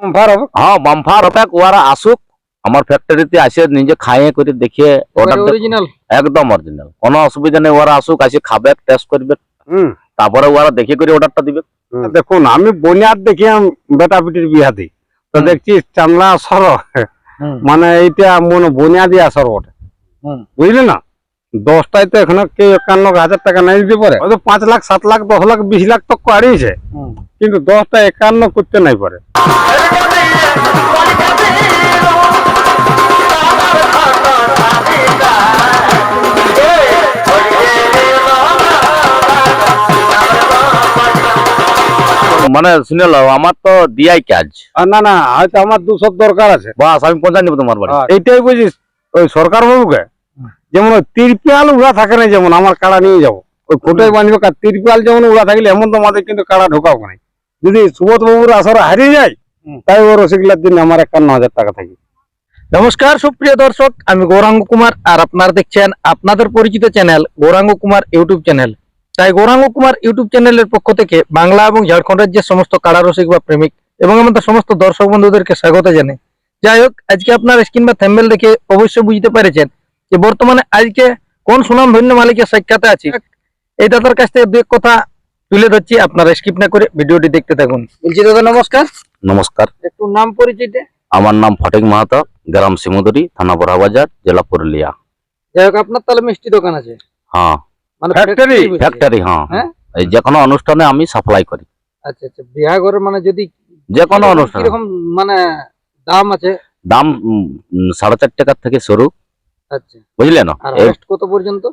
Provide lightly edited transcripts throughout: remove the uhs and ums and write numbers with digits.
হ্যাঁ বাম্পার হবে। ওরা আসুক আমার ফ্যাক্টরিতে আসে নিজে খাইয়ে করে দেখিয়ে অর্ডার অরিজিনাল একদম অরিজিনাল, কোনো অসুবিধা নেই। ওরা আসুক, আসে খাবে, টেস্ট করবে, তারপরে ওরা দেখে করে অর্ডারটা দিবে। দেখুন আমি বনিয়াদ দেখি বেটা পিটির বিয়া দিই তো দেখছি চামড়া সর মানে এইটা মনে বনিয়াদি আসর ওঠে, বুঝলি না? 10টায় তো এখানে কেউ 51,000 টাকা নাই দিতে পারে, হয়তো 5 লাখ 7 লাখ 10 লাখ 20 লাখ তো হারিয়েছে, কিন্তু 10টা 51 করতে নাই পারে। মানে শুনে লো, আমার তো দিয়াই কাজ। না না হয়তো আমার 200 দরকার আছে, বাস আমি পৌঁছাই দেবো তোমার বাড়ি। এইটাই বুঝিস ওই সরকার বাবুকে যেমন ওই তিরপাল উড়া থাকে না, যেমন আমার কাড়া নিয়ে যাবো ওই কোটাই বাঁধবে, তিরপাল যেমন উড়া থাকলে এমন তো আমাদের কিন্তু কাড়া ঢোকাবো না। যদি সুবোধ বাবুর আসরে হারিয়ে যায় তাই ওর রসিকলার জন্য আমার 51,000 টাকা থাকি। নমস্কার সুপ্রিয় দর্শক, আমি গৌরাঙ্গ কুমার আর আপনারা দেখছেন আপনাদের পরিচিত channel Gauranga Kumar YouTube channel. তাই গৌরাঙ্গ কুমার ইউটিউব চ্যানেলের পক্ষ থেকে বাংলা এবং ঝাড়খণ্ড রাজ্যের সমস্ত কাড়া রসিক বা প্রেমিক এবং আমাদের সমস্ত দর্শক বন্ধুদেরকে স্বাগত জানাই। যাই হোক, আজকে আপনার স্ক্রিন বা থ্যাম্বনেল দেখে অবশ্যই বুঝতে পেরেছেন যে বর্তমানে আজকে কোন সুনাম ধন্য মালিকের সাক্ষাতে আছি। এই দাদার কাছ থেকে দু এক কথা তুলে ধরছি, আপনারা স্কিপ না করে ভিডিওটি দেখতে থাকুন। বলছি দাদা নমস্কার। নমস্কার, একটু নাম পরিচয়টা। আমার নাম ফটিক মাহাতো, গ্রাম সিমুদুরি, থানা বড়াবাজার, জেলা পুরুলিয়া। যাই হোক, আপনার তাহলে মিষ্টি দোকান আছে? হ্যাঁ, মানে ফ্যাক্টরি। হ্যাঁ, এই যে কোনো অনুষ্ঠানে আমি সাপ্লাই করি। আচ্ছা আচ্ছা, বিয়া ঘরে মানে যদি যে কোনো অনুষ্ঠান। কিরকম মানে দাম আছে? দাম 4.5 টাকা থেকে শুরু। আচ্ছা, বুঝলে না? আর হাইস্ট কত পর্যন্ত?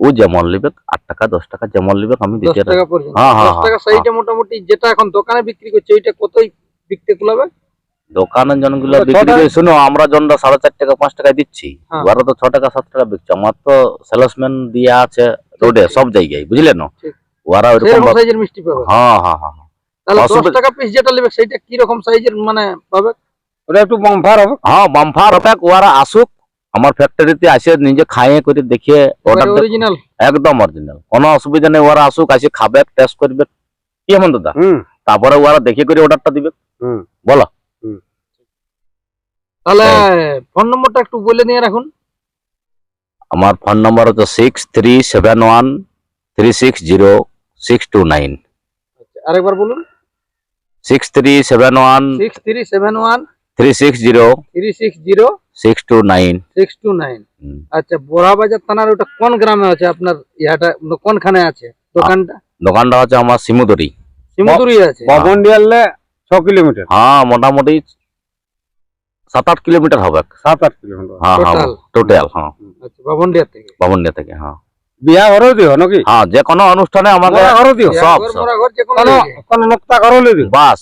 ও যেমন লিবে 8 টাকা 10 টাকা যেমন লিবে আমি 10 দিতে। টাকা পর্যন্ত? হ্যাঁ হ্যাঁ 10 টাকা সাইজে মোটামুটি যেটা এখন দোকানে বিক্রি করছে ওইটা কতই বিক্রি কুলাবে? দোকানের জনগুলো বিক্রি করে শুনো, আমরা জনটা 4.5 টাকা 5 টাকা দিচ্ছি, ওরা তো 6 টাকা 7 টাকা বিকছে। আমার তো সেলসম্যান দিয়া আছে রোডে সব জায়গায়, বুঝলে না? ওরা ওইরকম সাইজের মিষ্টি পাবে। হ্যাঁ হ্যাঁ হ্যাঁ। তাহলে 10 টাকা পিস যেটা নেবে সেটা কি রকম সাইজের মানে পাবে? ওটা একটু বাম্পার হবে। হ্যাঁ বাম্পার হবে। ওরা আসুক আমার ফ্যাক্টরিতে আসে নিজে খাইয়ে করে দেখিয়ে অর্ডার অরিজিনাল একদম অরিজিনাল, কোনো অসুবিধা নেই। ওরা আসুক, আসে খাবে, টেস্ট করবে, কি এমন দাদা, তারপরে ওরা দেখে করে অর্ডারটা দিবে। বলো তাহলে ফোন নম্বরটা একটু বলে নিয়ে রাখুন। আমার ফোন নম্বর হচ্ছে 6371360629। আরেকবার বলুন। 6371360629। আচ্ছা, বড়াবাজার থানার ওটা কোন গ্রামে আছে আপনার ইহাটা, কোনখানে আছে দোকানটা? দোকানটা হচ্ছে আমার সিমুদুরি। সিমুদুরি আছে বাবনডিয়ালে 6 কিলোমিটার। হ্যাঁ, মোটামুটি 7-8 কিলোমিটার হবে। 7-8 কিলোমিটার। হ্যাঁ হ্যাঁ টোটাল। হ্যাঁ আচ্ছা, বাবনডিয়া থেকে? বাবনডিয়া থেকে। হ্যাঁ, বিয়া ঘরেও দিও নাকি? হ্যাঁ, যে কোনো অনুষ্ঠানে আমাকে ঘরেও দিও, সব ঘর যে কোনো কোন নোক্তা ঘরেও দিও। বাস।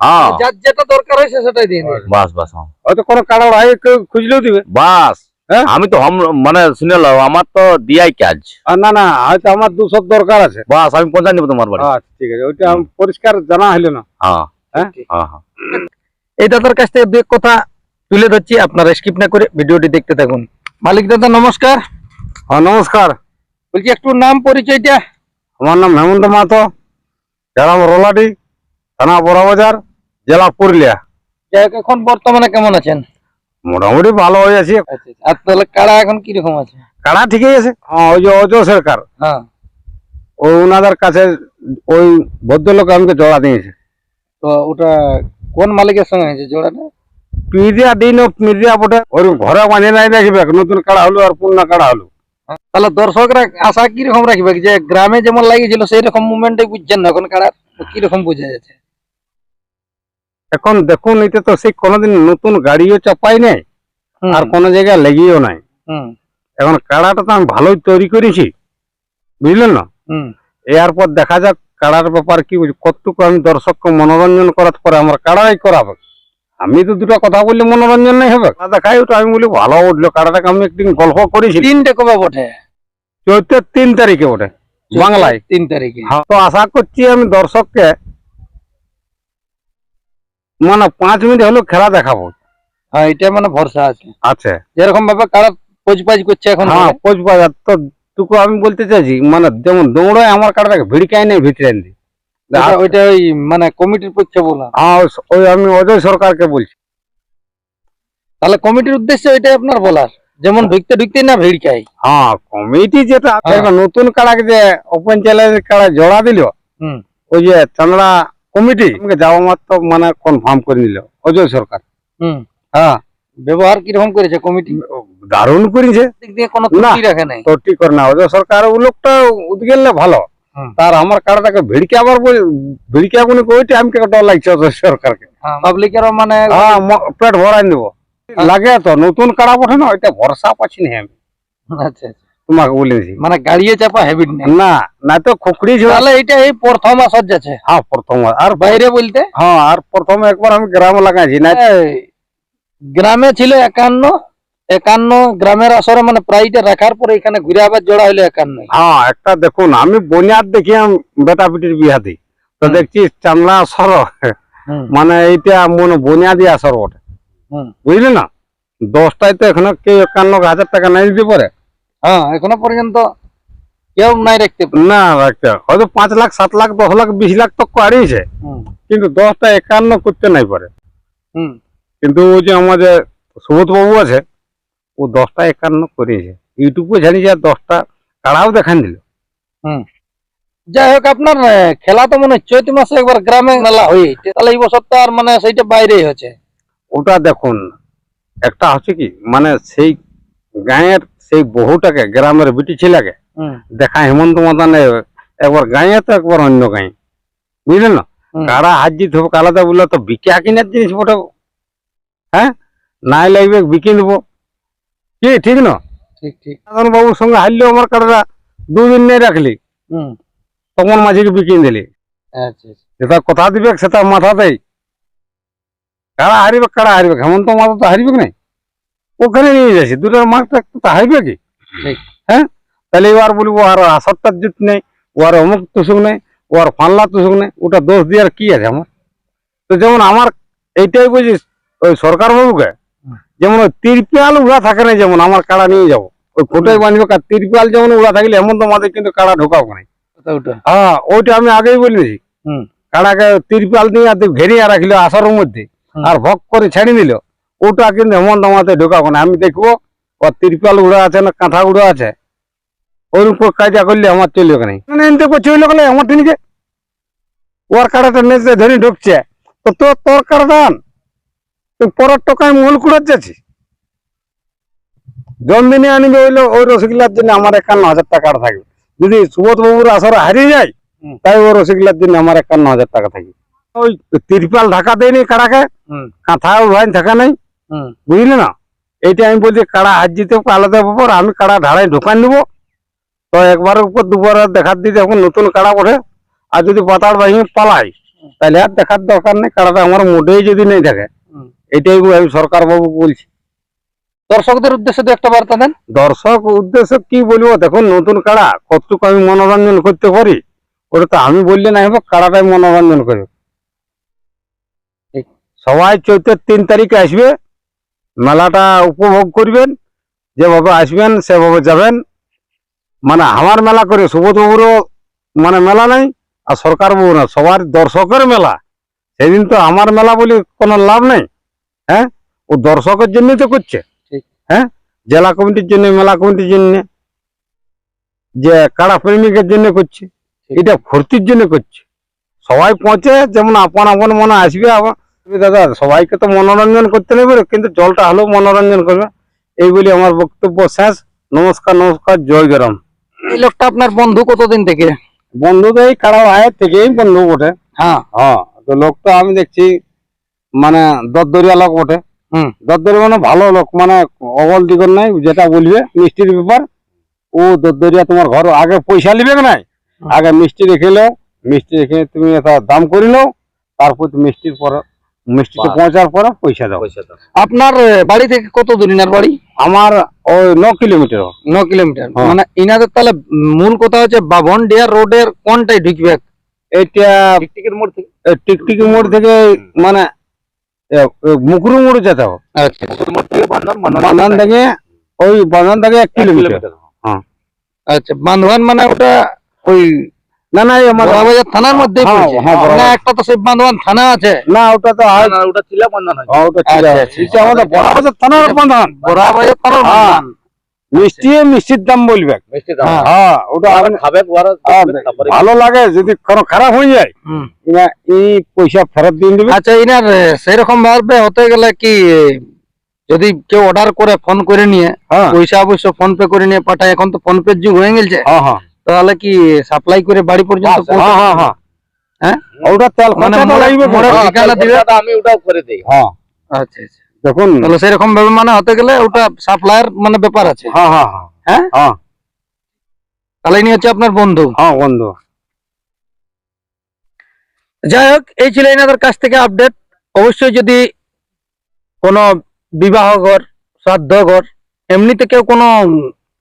হ্যাঁ, যার যেটা দরকার হয়েছে সেটাই দিয়ে দিন। বাস বাস। হ্যাঁ, হয়তো কোনো কাড়া ভাই কেউ খুঁজলেও দিবে। বাস। আমি তো মানে শুনে লো, আমার তো দিয়াই কাজ। না না হয়তো আমার 200 দরকার আছে, বাস আমি পৌঁছাই দেবো তোমার বাড়ি। আচ্ছা ঠিক আছে, ওইটা পরিষ্কার জানা হলো না। হ্যাঁ হ্যাঁ হ্যাঁ। এই দাদার কাছ থেকে দু এক কথা তুলে ধরছি, আপনারা স্কিপ না করে ভিডিওটি দেখতে থাকুন। মালিক দাদা নমস্কার। হ্যাঁ নমস্কার। বলছি একটু নাম পরিচয়টা। আমার নাম হেমন্ত মাহাতো, গ্রাম রোলাডি, থানা বড়াবাজার, জেলা পুরুলিয়া। এখন বর্তমানে কেমন আছেন? মোটামুটি ভালো হয়ে আছি। আর তাহলে কাড়া এখন কিরকম আছে? কাড়া ঠিকই আছে। ওই যে অজয় সরকার, হ্যাঁ, ওই ওনাদের কাছে ওই ভদ্রলোক আমাকে জোড়া দিয়েছে। তো ওটা কোন মালিকের সঙ্গে হয়েছে জোড়াটা? পিরিয়া দিন পিরিয়া বটে, ওই ঘরে বাঁধে নাই রাখবে, নতুন কাড়া হলো আর পুরনা কাড়া হলো। তাহলে দর্শকরা আশা কিরকম রাখবে যে গ্রামে যেমন লাগিয়েছিল সেই রকম মুভমেন্টই বুঝছেন না এখন কাড়ার? কিরকম বোঝা যাচ্ছে এখন দেখুন, এটা তো সেই কোনোদিন নতুন গাড়িও চাপাই নাই আর কোনো জায়গায় লেগেও নাই। এখন কাড়াটা তো আমি ভালোই তৈরি করেছি, বুঝলেন না? এরপর দেখা যাক কাড়ার ব্যাপার কি, কতটুকু আমি দর্শককে মনোরঞ্জন করার পরে আমার কাড়াই করাবে। আমি তো দুটো কথা বললে মনোরঞ্জন নাই হবে, দেখাই ওটা আমি বলি ভালো উঠলো কাড়াটাকে। আমি একদিন গল্প করেছি। 3টে কবে বটে? চৈত্রের 3 তারিখে ওঠে বাংলায়। 3 তারিখে। তো আশা করছি আমি দর্শককে মানে 5 মিনিট হলেও খেলা দেখাবো। হ্যাঁ, এটা মানে ভরসা আছে। আচ্ছা, যেরকম ভাবে কাড়া পোজপাজ করছে এখন। হ্যাঁ পোজবাজার তো টুকু আমি বলতে চাইছি, মানে যেমন দৌড়ায় আমার কাড়াটাকে ভিড়কায় নেই ভিতরে আনতে, ওইটা ওই মানে কমিটির পক্ষে বলা, ওই আমি অজয় সরকারকে বলছি। তাহলে কমিটির উদ্দেশ্যে ওইটাই আপনার বলার, যেমন ঢুকতে ঢুকতে না ভিড়কাই। হ্যাঁ, কমিটি যেটা হ্যাঁ। এখন নতুন কাড়াকে যে ওপেন চ্যালেঞ্জ কাড়া জোড়া দিল, হুম ওই যে চান্দড়া কমিটি আমাকে যাওয়া মাত্র মানে কনফার্ম করে নিল অজয় সরকার। হুম হ্যাঁ, ব্যবহার কিরকম করেছে কমিটি? দারুণ করেছে, দিক দিয়ে কোনো না। ত্রুটি রাখে নাই। তো ঠিক করে না অজয় সরকার ও লোকটা উদ্গেলে ভালো। হুম। তার আমার কাড়াটাকে ভিড়কে আবার ভিড়কে গুনি কইতে আমি ডর লাগছে অজয় সরকারকে। পাবলিকেরও মানে হ্যাঁ, পেট ভরাই দেবো লাগে তো, নতুন কাড়া বটে না, ওইটা ভরসা পাচ্ছি না আমি, আচ্ছা আচ্ছা, তোমাকে বলেছি। মানে গাড়িয়ে চাপা হ্যাবিট নেই। না না তো খুকড়ি ঝোড়া। তাহলে এটা এই প্রথম আসর যাচ্ছে। হ্যাঁ, প্রথম আর বাইরে বলতে হ্যাঁ, আর প্রথমে একবার আমি গ্রামে লাগাইছি না। এই, গ্রামে ছিল 51 গ্রামের আসরে মানে প্রাইটা রাখার পরে এখানে ঘুরে আবার জোড়া হইলো 51। হ্যাঁ, একটা দেখুন আমি বনিয়াদ দেখি বেটা পিটির বিহাদি তো হুম। দেখছি চামড়া আসর, হুম মানে এইটা মনে বনিয়াদি আসর বটে, হুম। বুঝলি না। 10টায় তো এখনো কেউ 51,000 টাকা নাই দিতে পারে হ্যাঁ, এখনো পর্যন্ত কেউ নাই রাখতে পারে। না, রাখতে হয়তো 5 লাখ 7 লাখ 10 লাখ 20 লাখ তো হারিয়েছে, হুম কিন্তু 10টা 51 করতে নাই পারে। হুম। কিন্তু ওই যে আমাদের সুবোধ বাবু আছে, ও 10টা 51 করিয়েছে, ইউটিউবে জানিয়েছে, আর 10টা কাড়াও দেখান দিল। হুম। যাই হোক, আপনার খেলা তো মনে হয় চৈত মাসে একবার গ্রামে মেলা হয়েছে, তাহলে এই বছর তো আর মানে সেইটা বাইরেই হচ্ছে। ওটা দেখুন, একটা হচ্ছে কি মানে সেই গাঁয়ের সেই বহুটাকে গ্রামের বিটি ছেলেকে হুম দেখা হেমন্ত মাদানে একবার গাঁয়ে তো একবার অন্য গাঁয়ে, বুঝলেন না। হুম। কারা হাত জিত হবে আলাদা বললে তো বিকে কিনার জিনিস বটে। হ্যাঁ, নাই লাগবে বিকে দেবো কি, ঠিক না। ঠিক ঠিক। সাধন বাবুর সঙ্গে হারলেও আমার কাড়াটা 2 দিন নেই রাখলি, হুম। তখন মাঝিকে বিকিয়ে দিলি, আচ্ছা আচ্ছা। যেটা কথা দিবে সেটা মাথাতেই। কারা হারিবে হেমন্ত মাথা তো হারিবে নাই, ওখানে নিয়ে যাচ্ছি দুটার মার্কটা তো হারিবে কি। ঠিক। হ্যাঁ, তাহলে এবার বলবো আর আসরটার জিত নেই, ও আর অমুক তুসুক নেই, ও আর ফানলা তুসুক নেই, ওটা দোষ দিয়ে আর কি আছে আমার। তো যেমন আমার এইটাই বুঝিস ওই সরকার বাবুকে, যেমন ওই তিরপাল উড়া থাকে না, যেমন আমার কাড়া নিয়ে যাবো ওই ফোটাই বাঁধবে, তিরপাল যেমন উড়া থাকলে এমন তো আমাদের কিন্তু কাড়া ঢোকাও নাই। ওটা। হ্যাঁ, ওইটা আমি আগেই বলেছি। হুম কাড়াকে তিরপাল দিয়ে ঘেরিয়ে রাখিল আসরের মধ্যে, হুম। আর ভক করে ছেড়ে দিল, ওটা কিন্তু হেমন্ত মাথায় ঢোকাবো না। আমি দেখবো ওর তিরপাল উড়া আছে না কাঁথা উড়া আছে, ওর উপর কাজা করলে আমার চলবে কেন, মানে এনতে চলে গেলে আমার ঠিনকে ওর কাড়াটা নেচে ধরে ঢুকছে, তো তোর কাড়াটা আন, তুই পরের টাকায় মূল কুড়ার যাচ্ছিস। জন্মদিনে আনিবে হইলো ওই রসগোল্লার জন্য আমার 51,000 টাকা থাকবে। যদি সুবোধ বাবুর আসরে হারিয়ে যায়, হুম। তাই ওই রসগোল্লার জন্য আমার 51,000 টাকা থাকবে। ওই তিরপাল ঢাকা দেয়নি কাড়াকে, হুম কাঁথা উড়াই থাকা নাই, হুম। বুঝলি না। এইটা আমি বলছি কাড়া হাত জিতে আলাদা ব্যাপার, আমি কাড়া ঢাড়াই ঢোকান দেবো। তো একবারের উপর দুবার দেখার দিতে এখন নতুন কাড়া ওঠে, আর যদি পাতাড় বাহিনী পালাই তাহলে আর দেখার দরকার নেই, কাড়াটা আমার মোটেই যদি নেই থাকে। হুম। এটাই আমি সরকার বাবু বলছি। দর্শকদের উদ্দেশ্যে তো একটা বার্তা দেন। দর্শক উদ্দেশ্য কি বলবো, দেখুন নতুন কাড়া কতটুকু আমি মনোরঞ্জন করতে পারি, ওটা তো আমি বললে না হবে, কাড়াটাই মনোরঞ্জন করবে। ঠিক। সবাই চৈতের 3 তারিখে আসবে, মেলাটা উপভোগ করবেন, যেভাবে আসবেন সেভাবে যাবেন। মানে আমার মেলা করে সুবোধ বাবুরও মানে মেলা নাই, আর সরকার বাবু না, সবার দর্শকের মেলা। সেদিন তো আমার মেলা বলে কোনো লাভ নেই। হ্যাঁ, ও দর্শকের জন্যই তো করছে। ঠিক। হ্যাঁ, জেলা কমিটির জন্য, মেলা কমিটির জন্য, যে কাড়া প্রেমিকের জন্য করছে, এটা ফুর্তির জন্য করছে। সবাই পৌঁছে যেমন আপন আপন মনে আসবে। আবার দাদা সবাইকে তো মনোরঞ্জন করতে নেবে, কিন্তু জলটা হলেও মনোরঞ্জন করবে। এই বলে আমার বক্তব্য শেষ। নমস্কার, নমস্কার, জয় গরম। এই লোকটা আপনার বন্ধু কতদিন থেকে? বন্ধু তো এই কাড়া আয়ের থেকেই বন্ধু বটে। হ্যাঁ হ্যাঁ, তো লোকটা আমি দেখছি মানে দরদরিয়া লোক বটে। হুম। দরদরিয়া মানে ভালো লোক, মানে অগল দিগর নাই, যেটা বলবে মিষ্টির ব্যাপার ও দরদরিয়া। তোমার ঘর আগে পয়সা নিবে নাই, আগে মিষ্টি রেখে লো, মিষ্টি রেখে তুমি এটা দাম করে নাও, তারপর মিষ্টির পরে মিষ্টিতে পৌঁছার পরে পয়সা দাও। আপনার বাড়ি থেকে কত দূর ইনার বাড়ি? আমার ওই 9 কিলোমিটার। 9 কিলোমিটার। হ্যাঁ। মানে ইনাদের তাহলে মূল কথা হচ্ছে বাভন ডিয়ার রোডের কোনটাই ঢুকবে? এটা টিকটিকের মোড় থেকে। টিকটিকি মোড় থেকে মানে মুকুরু মোড় যেতে হবে। আচ্ছা বান্ধন থেকে ওই বান্ধন থেকে 1 কিলোমিটার। হ্যাঁ, আচ্ছা, বান্ধবান মানে ওটা ওই না না এই আমার বড়বাজার থানার মধ্যেই হ্যাঁ, পড়ছে হ্যাঁ, বড়বাজার। না একটা তো শিব বান্ধবান থানা আছে না ওটা তো হয় ওটা চিলা বন্ধন হয় ওটা ছিল আচ্ছা, আচ্ছা। এটা আমাদের বড়বাজার থানার বাঁধান বড়বাজার থানার হ্যাঁ। বান্ধবান। মিষ্টির দাম বলবে মিষ্টি দাম হ্যাঁ। হ্যাঁ ওটা আপনি- খাবে ওরা হ্যাঁ, ভালো লাগে যদি কোনো খারাপ হয়ে যায় হুম। এরা এই পয়সা ফেরত দিয়ে দিবে আচ্ছা ইনার সেরকম ভাবে হতে গেলে কি যদি কেউ অর্ডার করে ফোন করে নিয়ে হ্যাঁ পয়সা অবশ্য ফোন পে করে নিয়ে পাঠায় এখন তো ফোন পে যুগ হয়ে গেছে হ্যাঁ হ্যাঁ তাহলে কি সাপ্লাই করে বাড়ি পর্যন্ত হ্যাঁ হ্যাঁ হ্যাঁ হ্যাঁ ওটা তেল মানে খরচাটা লাগবে মোড়ে বড়। ঠিকানা দিবে আমি ওটাও করে দিই হ্যাঁ আচ্ছা আচ্ছা দেখুন তাহলে সেরকম ভাবে মানে হতে গেলে ওটা সাপ্লায়ার মানে ব্যাপার আছে হ্যাঁ হ্যাঁ হ্যাঁ হ্যাঁ হ্যাঁ তাহলে ইনি হচ্ছে আপনার বন্ধু হ্যাঁ বন্ধু যাই হোক এই ছিল এনাদের কাছ থেকে আপডেট অবশ্যই যদি কোনো বিবাহ ঘর শ্রাদ্ধ ঘর এমনিতে কেউ কোনো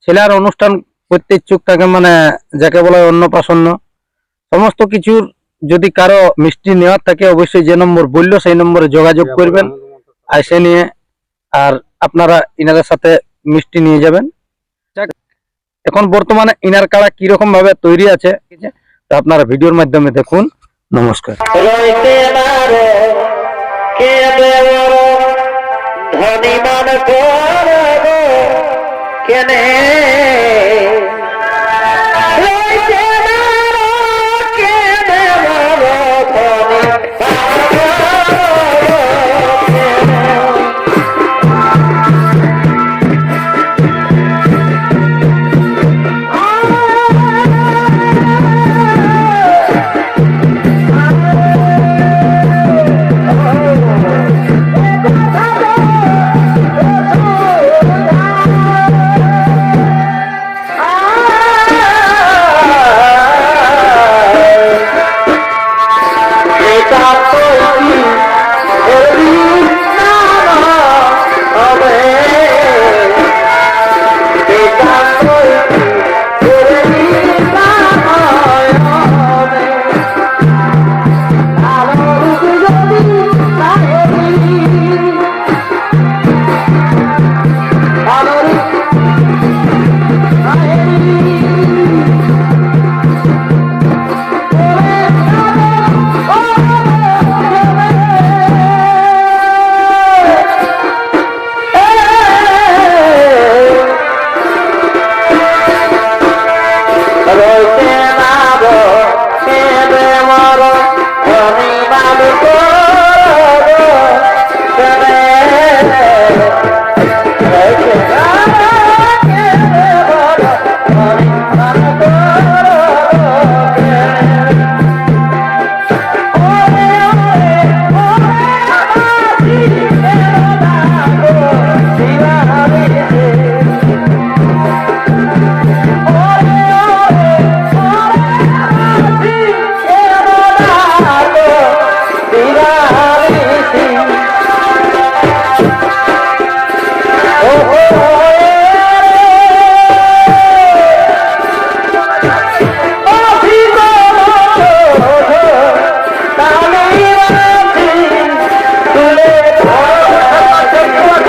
ছেলের অনুষ্ঠান করতে ইচ্ছুক থাকে মানে যাকে বলে অন্নপ্রাশন্ন সমস্ত কিছুর যদি কারো মিষ্টি নেওয়ার থাকে অবশ্যই যে নম্বর বললো সেই নম্বরে যোগাযোগ করবেন এসে নিয়ে আর আপনারা ইনাদের সাথে মিষ্টি নিয়ে যাবেন যাক, এখন বর্তমানে ইনার কাড়া কিরকম ভাবে তৈরি আছে তা আপনারা ভিডিওর মাধ্যমে দেখুন নমস্কার ধনী মান কেনে